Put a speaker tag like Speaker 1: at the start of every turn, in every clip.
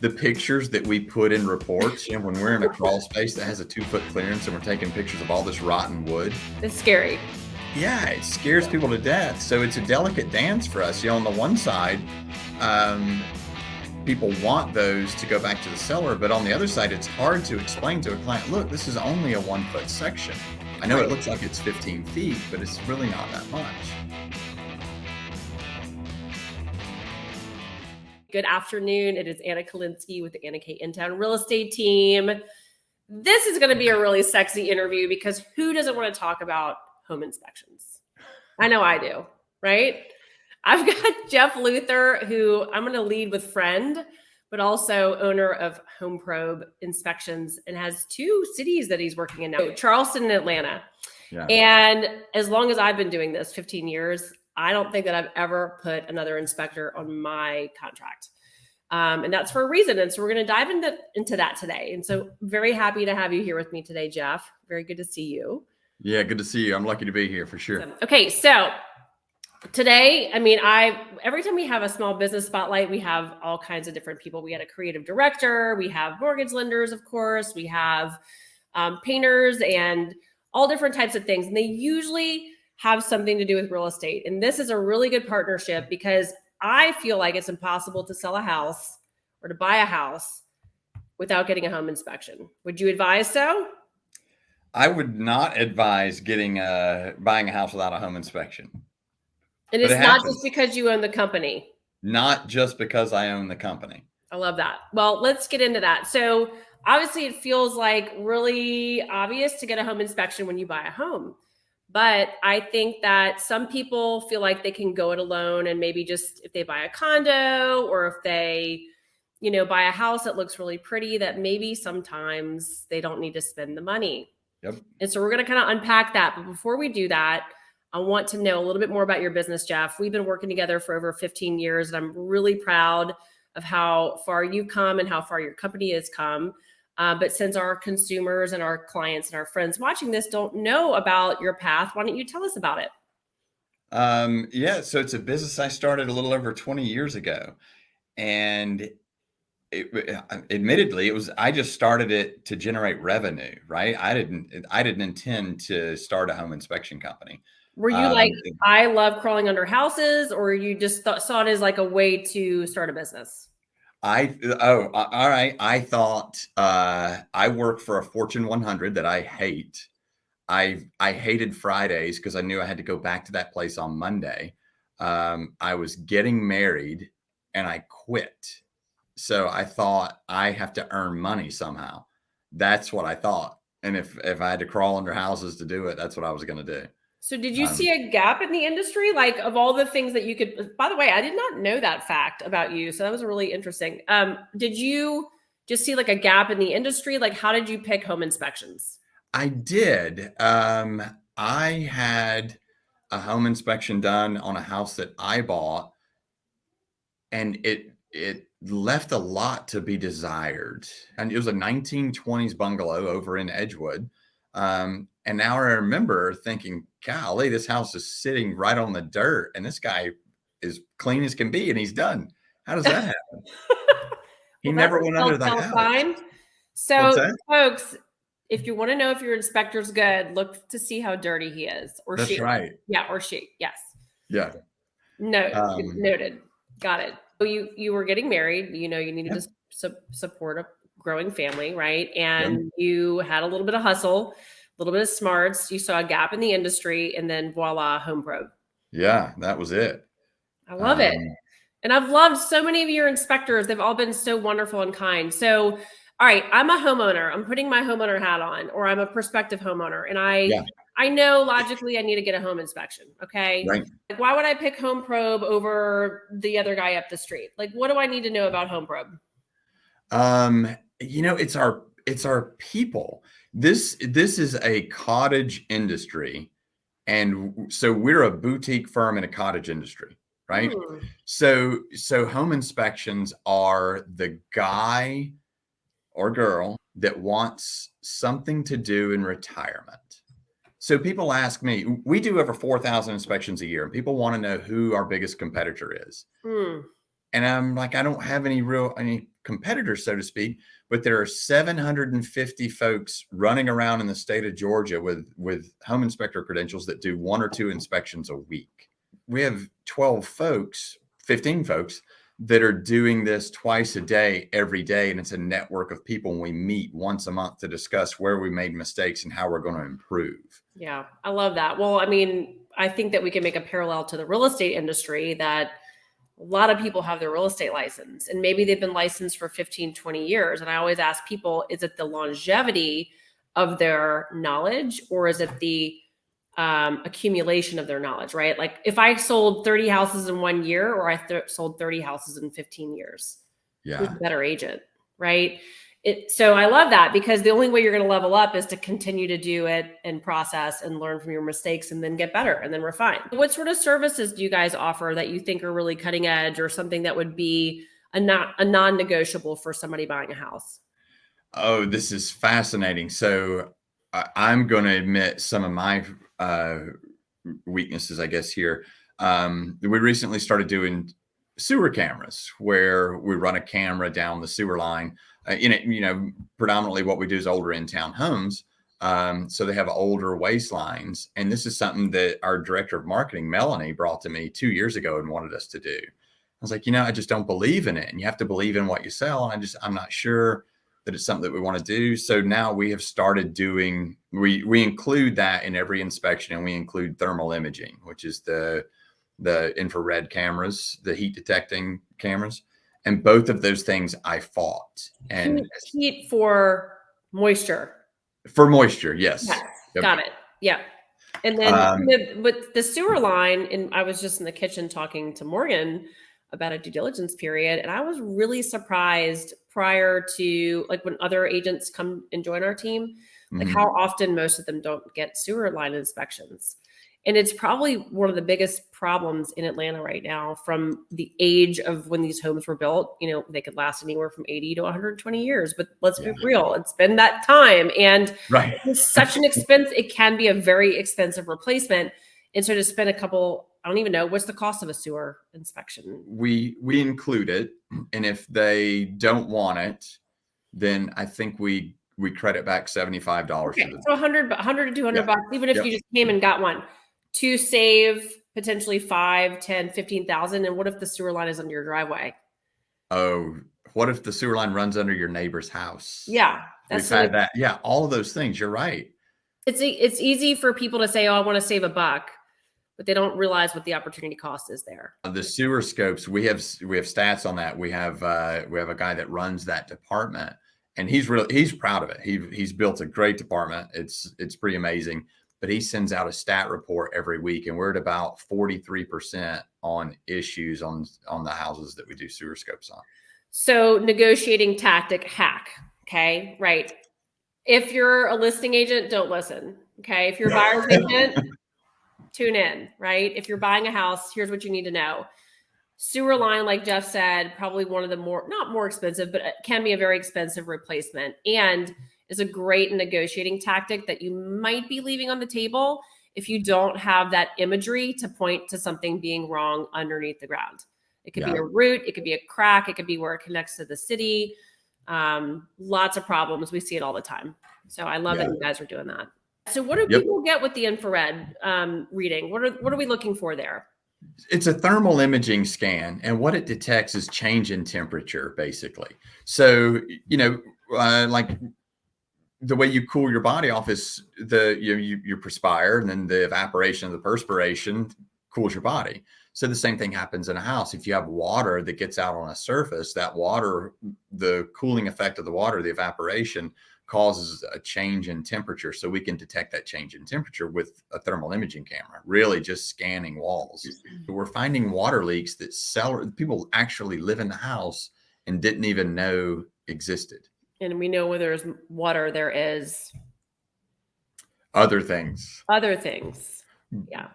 Speaker 1: the pictures that we put in reports, when we're in a crawl space that has a 2-foot clearance and we're taking pictures of all this rotten wood.
Speaker 2: It's scary.
Speaker 1: Yeah, it scares people to death. So it's a delicate dance for us. On the one side, people want those to go back to the seller, but on the other side, it's hard to explain to a client, look, this is only a 1-foot section. I know it looks like it's 15 feet, but it's really not that much.
Speaker 2: Good afternoon. It is Anna Kalinsky with the Anna K In-Town Real Estate Team. This is going to be a really sexy interview because who doesn't want to talk about home inspections? I know I do, right? I've got Jeff Luther, who I'm going to lead with friend, but also owner of Home Probe Inspections and has 2 cities that he's working in now, Charleston and Atlanta. Yeah. And as long as I've been doing this, 15 years, I don't think that I've ever put another inspector on my contract. And that's for a reason. And so we're going to dive into that today. And so very happy to have you here with me today, Jeff. Very good to see you.
Speaker 1: Yeah, good to see you. I'm lucky to be here for sure.
Speaker 2: Okay, so today, every time we have a small business spotlight, we have all kinds of different people. We had a creative director, we have mortgage lenders, of course, we have painters and all different types of things. And they usually have something to do with real estate. And this is a really good partnership because I feel like it's impossible to sell a house or to buy a house without getting a home inspection. Would you advise so?
Speaker 1: I would not advise buying a house without a home inspection.
Speaker 2: And it's not just because you own the company.
Speaker 1: Not just because I own the company.
Speaker 2: I love that. Well, let's get into that. So obviously it feels like really obvious to get a home inspection when you buy a home. But I think that some people feel like they can go it alone, and maybe just if they buy a condo or if they, buy a house that looks really pretty, that maybe sometimes they don't need to spend the money.
Speaker 1: Yep.
Speaker 2: And so we're going to kind of unpack that. But before we do that, I want to know a little bit more about your business, Jeff. We've been working together for over 15 years, and I'm really proud of how far you've come and how far your company has come. But since our consumers and our clients and our friends watching this don't know about your path, why don't you tell us about it?
Speaker 1: Yeah, so it's a business I started a little over 20 years ago. And admittedly, I just started it to generate revenue, right? I didn't intend to start a home inspection company.
Speaker 2: Were you I love crawling under houses, or you just saw it as like a way to start a business?
Speaker 1: All right. I thought I work for a Fortune 100 that I hate. I hated Fridays because I knew I had to go back to that place on Monday. I was getting married and I quit. So I thought I have to earn money somehow. That's what I thought. And if I had to crawl under houses to do it, that's what I was going to do.
Speaker 2: So did you see a gap in the industry? Like, of all the things that you could, by the way, I did not know that fact about you. So that was really interesting. Did you just see like a gap in the industry? Like, how did you pick home inspections?
Speaker 1: I did. I had a home inspection done on a house that I bought, and it left a lot to be desired. And it was a 1920s bungalow over in Edgewood. And now I remember thinking, golly, this house is sitting right on the dirt, and this guy is clean as can be, and he's done. How does that happen? He never went under the house.
Speaker 2: So, folks, if you want to know if your inspector's good, look to see how dirty he is, or
Speaker 1: That's
Speaker 2: she.
Speaker 1: Right.
Speaker 2: Yeah, or she. Yes.
Speaker 1: Yeah.
Speaker 2: No, noted. Got it. So you were getting married. You needed to support a growing family, right? And you had a little bit of hustle, a little bit of smarts. You saw a gap in the industry, and then voila, Home Probe.
Speaker 1: Yeah, that was it.
Speaker 2: I love it. And I've loved so many of your inspectors. They've all been so wonderful and kind. So, all right, I'm a homeowner. I'm putting my homeowner hat on, or I'm a prospective homeowner. And I know logically I need to get a home inspection. Okay.
Speaker 1: Right.
Speaker 2: Like, why would I pick Home Probe over the other guy up the street? Like, what do I need to know about Home Probe?
Speaker 1: It's our people. This is a cottage industry. And so we're a boutique firm in a cottage industry, right? So home inspections are the guy or girl that wants something to do in retirement. So people ask me, we do over 4,000 inspections a year, and people want to know who our biggest competitor is. And I'm like, I don't have any competitors, so to speak, but there are 750 folks running around in the state of Georgia with home inspector credentials that do 1 or 2 inspections a week. We have 12 folks, 15 folks that are doing this twice a day, every day. And it's a network of people. And we meet once a month to discuss where we made mistakes and how we're going to improve.
Speaker 2: Yeah, I love that. Well, I mean, I think that we can make a parallel to the real estate industry, that a lot of people have their real estate license and maybe they've been licensed for 15, 20 years. And I always ask people, is it the longevity of their knowledge, or is it the accumulation of their knowledge, right? Like if I sold 30 houses in 1 year, or I sold 30 houses in 15 years, who's a better agent, right? So I love that, because the only way you're going to level up is to continue to do it and process and learn from your mistakes and then get better and then refine. What sort of services do you guys offer that you think are really cutting edge, or something that would be a non-negotiable for somebody buying a house?
Speaker 1: Oh, this is fascinating. So I'm going to admit some of my weaknesses, I guess, here. We recently started doing sewer cameras, where we run a camera down the sewer line. Predominantly what we do is older in-town homes. So they have older waste lines. And this is something that our director of marketing, Melanie, brought to me 2 years ago and wanted us to do. I was like, I just don't believe in it. And you have to believe in what you sell. And I'm not sure that it's something that we want to do. So now we have started doing, we include that in every inspection, and we include thermal imaging, which is the infrared cameras, the heat detecting cameras. And both of those things I fought. And
Speaker 2: heat for moisture.
Speaker 1: For moisture, yes.
Speaker 2: Yes. Yep. Got it. Yeah. And then with the sewer line, and I was just in the kitchen talking to Morgan about a due diligence period, and I was really surprised prior to, like, when other agents come and join our team, like how often most of them don't get sewer line inspections. And it's probably one of the biggest problems in Atlanta right now, from the age of when these homes were built. They could last anywhere from 80 to 120 years, but let's be real, it's been that time. And it's such an expense. It can be a very expensive replacement. And so to spend I don't even know, what's the cost of a sewer inspection?
Speaker 1: We include it. And if they don't want it, then I think we credit back $75.
Speaker 2: Okay, so 100 to 200 bucks, even if you just came and got one, to save potentially 5, 10, 15,000. And what if the sewer line is under your driveway?
Speaker 1: Oh, what if the sewer line runs under your neighbor's house?
Speaker 2: Yeah.
Speaker 1: We've had that. Yeah. All of those things. You're right.
Speaker 2: It's easy for people to say, oh, I want to save $1, but they don't realize what the opportunity cost is there.
Speaker 1: The sewer scopes, we have stats on that. We have a guy that runs that department, and he's proud of it. He's built a great department. It's pretty amazing. But he sends out a stat report every week, and we're at about 43% on issues on the houses that we do sewer scopes on.
Speaker 2: So negotiating tactic hack. Okay. Right. If you're a listing agent, don't listen. Okay. If you're a buyer's agent, tune in, right? If you're buying a house, here's what you need to know. Sewer line, like Jeff said, probably one of the not more expensive, but it can be a very expensive replacement, and is a great negotiating tactic that you might be leaving on the table if you don't have that imagery to point to something being wrong underneath the ground. It could be a root, it could be a crack, it could be where it connects to the city. Lots of problems. We see it all the time. So I love that you guys are doing that. So what do people get with the infrared reading? What are we looking for there?
Speaker 1: It's a thermal imaging scan, and what it detects is change in temperature, basically. So, like the way you cool your body off is you perspire, and then the evaporation of the perspiration cools your body. So the same thing happens in a house. If you have water that gets out on a surface, that water, the cooling effect of the water, the evaporation, causes a change in temperature. So we can detect that change in temperature with a thermal imaging camera, really just scanning walls. So we're finding water leaks that people actually live in the house and didn't even know existed.
Speaker 2: And we know where there's water, there is
Speaker 1: other things.
Speaker 2: Yeah.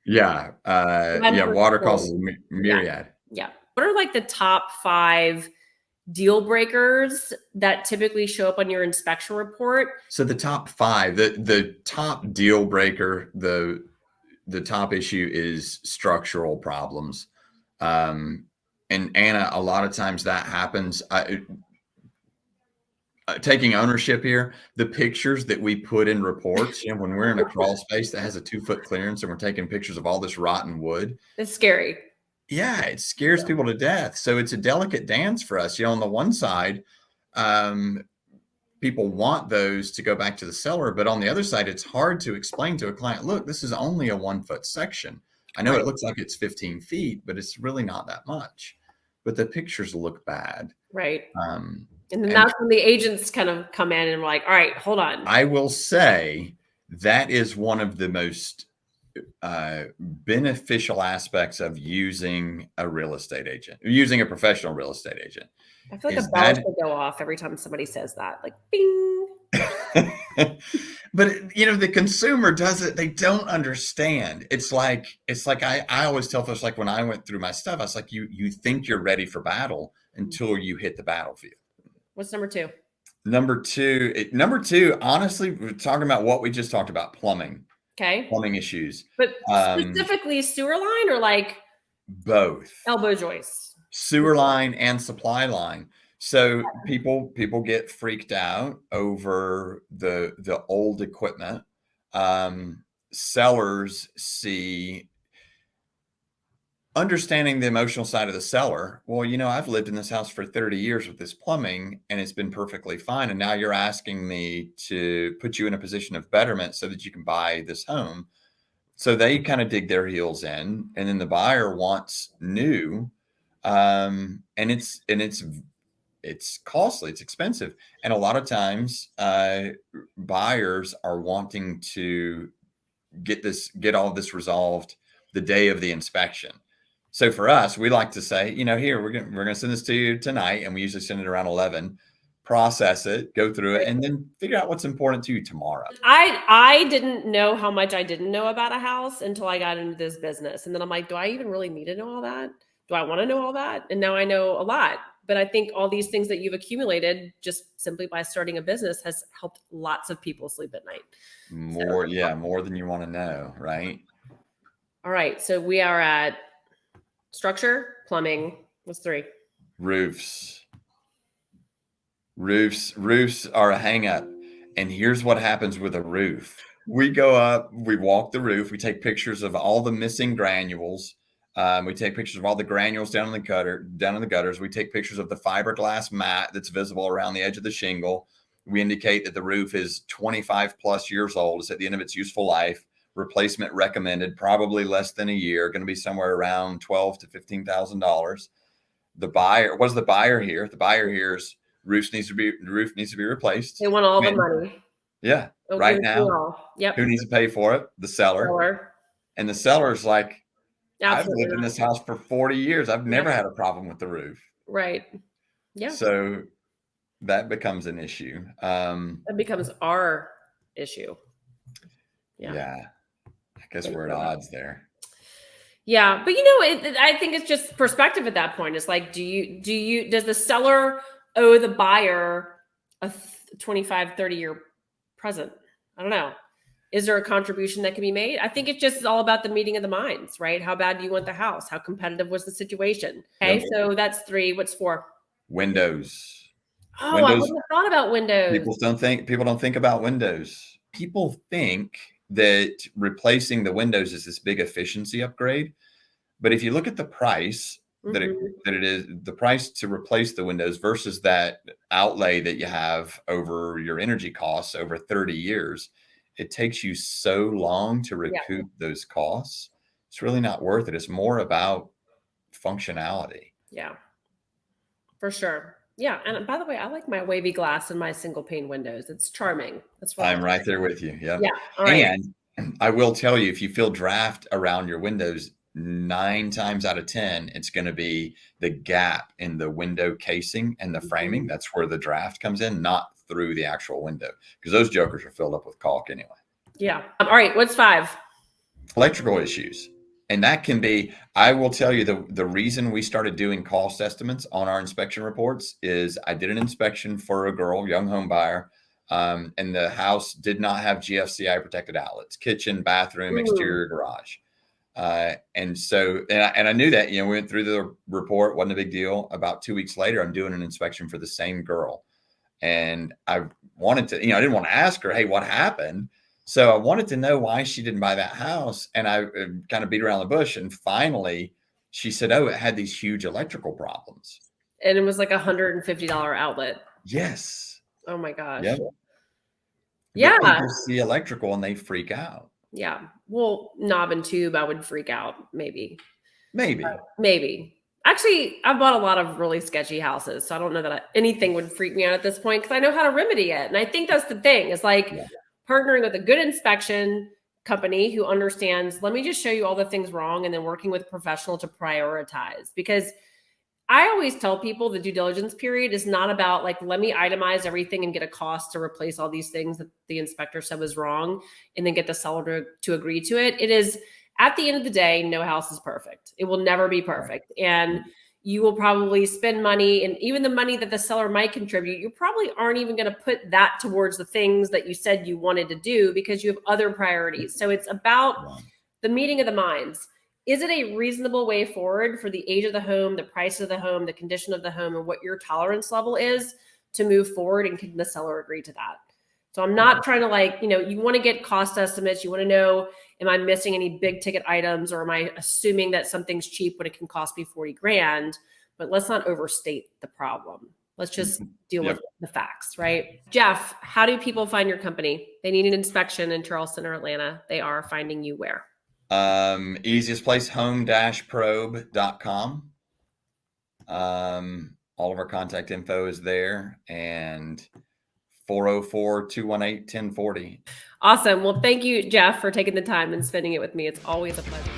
Speaker 1: Yeah. Water causes myriad.
Speaker 2: Yeah. What are like the top 5 deal breakers that typically show up on your inspection report?
Speaker 1: So the top 5, the top deal breaker, the top issue is structural problems. and Anna, a lot of times that happens. Taking ownership here, the pictures that we put in reports, when we're in a crawl space that has a 2-foot clearance and we're taking pictures of all this rotten wood.
Speaker 2: It's scary.
Speaker 1: Yeah, it scares people to death. So it's a delicate dance for us. On the one side, people want those to go back to the seller, but on the other side, it's hard to explain to a client, look, this is only a 1-foot section. I know it looks like it's 15 feet, but it's really not that much. But the pictures look bad.
Speaker 2: Right. And then that's when the agents kind of come in and we're like, all right, hold on.
Speaker 1: I will say that is one of the most beneficial aspects of using a real estate agent, using a professional real estate agent.
Speaker 2: I feel like a bell should go off every time somebody says that, like bing.
Speaker 1: But the consumer does it. They don't understand. It's like I always tell folks, like when I went through my stuff, I was like, you think you're ready for battle until you hit the battlefield.
Speaker 2: What's number two?
Speaker 1: Number two, honestly, we're talking about what we just talked about, plumbing.
Speaker 2: Okay.
Speaker 1: Plumbing issues.
Speaker 2: But specifically sewer line or like
Speaker 1: both?
Speaker 2: Elbow joists.
Speaker 1: Sewer line and supply line. So people get freaked out over the old equipment. Sellers see, understanding the emotional side of the seller. Well, I've lived in this house for 30 years with this plumbing and it's been perfectly fine. And now you're asking me to put you in a position of betterment so that you can buy this home. So they kind of dig their heels in, and then the buyer wants new. And it's costly, it's expensive. And a lot of times buyers are wanting to get all of this resolved the day of the inspection. So for us, we like to say, here, we're going to send this to you tonight. And we usually send it around 11, process it, go through it, and then figure out what's important to you tomorrow.
Speaker 2: I didn't know how much I didn't know about a house until I got into this business. And then I'm like, do I even really need to know all that? Do I want to know all that? And now I know a lot. But I think all these things that you've accumulated just simply by starting a business has helped lots of people sleep at night.
Speaker 1: More than you want to know, right?
Speaker 2: All right. So we are at structure, plumbing. What's 3?
Speaker 1: Roofs. Roofs are a hang up. And here's what happens with a roof. We go up, we walk the roof, we take pictures of all the missing granules. We take pictures of all the granules down in the gutters. We take pictures of the fiberglass mat that's visible around the edge of the shingle. We indicate that the roof is 25 plus years old. It's at the end of its useful life. Replacement recommended, probably less than a year, going to be somewhere around $12,000 to $15,000. The buyer here? The buyer here's the roof needs to be replaced.
Speaker 2: They want all the money.
Speaker 1: Yeah. Okay, right now.
Speaker 2: Yep.
Speaker 1: Who needs to pay for it? The seller. And the seller's like, absolutely. I've lived in this house for 40 years. I've never had a problem with the roof.
Speaker 2: Right. Yeah.
Speaker 1: So that becomes an issue.
Speaker 2: That becomes our issue.
Speaker 1: Yeah. I guess we're at odds there.
Speaker 2: Yeah. But I think it's just perspective at that point. It's like, does the seller owe the buyer a 25, 30 year present? I don't know. Is there a contribution that can be made? I think it's just all about the meeting of the minds, right? How bad do you want the house? How competitive was the situation? Okay, so that's 3. What's 4?
Speaker 1: Windows.
Speaker 2: Oh, I wouldn't have thought about windows.
Speaker 1: People don't think about windows. People think that replacing the windows is this big efficiency upgrade. But if you look at the price that it is, the price to replace the windows versus that outlay that you have over your energy costs over 30 years, it takes you so long to recoup those costs. It's really not worth it. It's more about functionality.
Speaker 2: Yeah, for sure. Yeah. And by the way, I like my wavy glass and my single pane windows. It's charming. That's what
Speaker 1: I'm right there with you. Yep.
Speaker 2: Yeah. All right.
Speaker 1: And I will tell you, if you feel draft around your windows, 9 times out of 10, it's going to be the gap in the window casing and the framing. That's where the draft comes in, not through the actual window, because those jokers are filled up with caulk anyway.
Speaker 2: Yeah. All right. What's 5?
Speaker 1: Electrical issues. And that can be, I will tell you, the reason we started doing cost estimates on our inspection reports is I did an inspection for a girl, young home buyer, and the house did not have GFCI protected outlets, kitchen, bathroom, exterior garage. And so, and I knew that, we went through the report, wasn't a big deal. About 2 weeks later, I'm doing an inspection for the same girl. And I wanted to, I didn't want to ask her, hey, what happened? So I wanted to know why she didn't buy that house. And I kind of beat around the bush. And finally, she said, oh, it had these huge electrical problems.
Speaker 2: And it was like $150 outlet.
Speaker 1: Yes.
Speaker 2: Oh my gosh.
Speaker 1: Yep.
Speaker 2: Yeah.
Speaker 1: But people see electrical and they freak out.
Speaker 2: Yeah. Well, knob and tube, I would freak out. Maybe. Actually, I've bought a lot of really sketchy houses, so I don't know that anything would freak me out at this point because I know how to remedy it. And I think that's the thing. It's like partnering with a good inspection company who understands, let me just show you all the things wrong, and then working with a professional to prioritize. Because I always tell people the due diligence period is not about like, let me itemize everything and get a cost to replace all these things that the inspector said was wrong and then get the seller to agree to it. It is, at the end of the day, no house is perfect. It will never be perfect. And you will probably spend money, and even the money that the seller might contribute, you probably aren't even going to put that towards the things that you said you wanted to do because you have other priorities. So it's about the meeting of the minds. Is it a reasonable way forward for the age of the home, the price of the home, the condition of the home, and what your tolerance level is to move forward? And can the seller agree to that? So I'm not trying to like, you want to get cost estimates. You want to know, am I missing any big ticket items, or am I assuming that something's cheap when it can cost me 40 grand? But let's not overstate the problem. Let's just deal with the facts, right? Jeff, how do people find your company? They need an inspection in Charleston or Atlanta. They are finding you where?
Speaker 1: Easiest place, home-probe.com. All of our contact info is there, and 404-218-1040.
Speaker 2: Awesome. Well, thank you, Jeff, for taking the time and spending it with me. It's always a pleasure.